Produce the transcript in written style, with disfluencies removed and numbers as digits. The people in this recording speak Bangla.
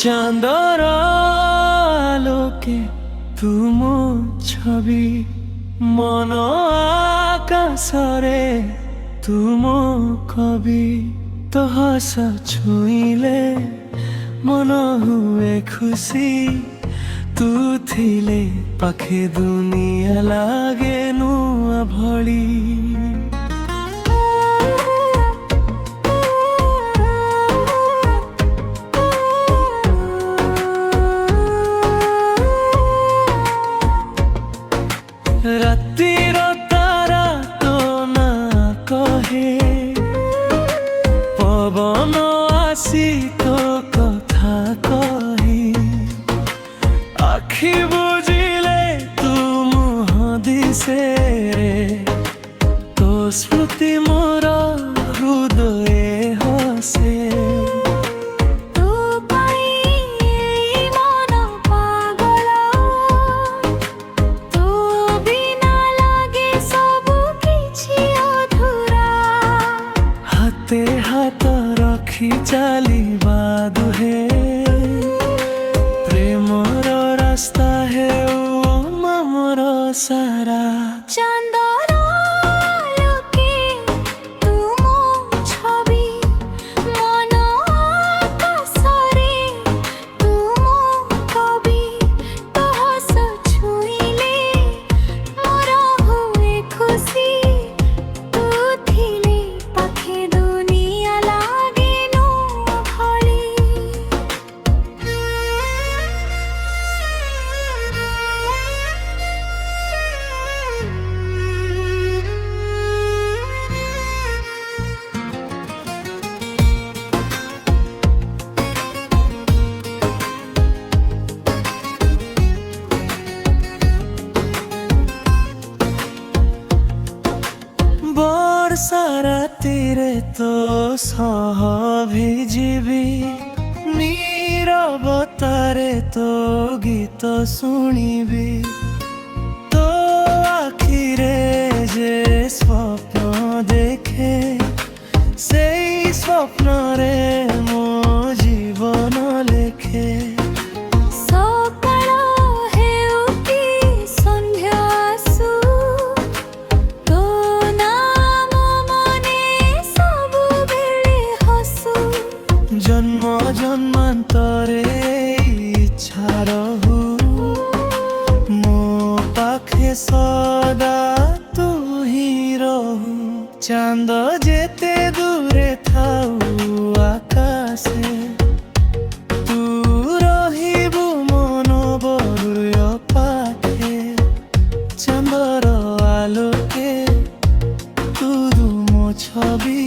চাঁদর আলোকে তুম ছবি মন আকাশরে তুম কবি তো হস ছুঁইলে মন হুয়ে খুশি তু থিলে পাখে দুনিয়া লাগে নুয়া ভଳି রাতির তারা তো না কহে পবন আসি তো কথা কহি আখি বুঝিলে তু মুহ দিশে তো স্মৃতি মোর হৃদয়ে হসে হাতে হাত রখি চালিবা দুহে প্রেমর রাস্তা হেউ মামর সারা চাঁদর আলোকে তুম ছবি মন আকাশরে তুম কবি তো হস ছুঁইলে মোর হুয়ে খুশি তু থিলে পাখে দুনিয়া লাগে নুয়া ভଳି বর্ষা রাতিরে তো সহ ভিজিবি নীরবতারে তো গীত শুনিবি তো আখিরে যে স্বপ্ন দেখে সেই স্বপ্নরে মো জীবন লেখে সকাଳ ହେଉ କି ସନ୍ଧ୍ୟା ଆସୁ ତୋ ନାମ ମନେ ସବୁବେଳେ ହସୁ জন্ম জন্মান্তরে ইচ্ছা রহু মো পাখে সদা তু হি রহু চাঁদ যেতে দূরে থাউ আকাশে তু রহিবু মন বরুয় পাখে চাঁদর আলোকে তু মো ছবি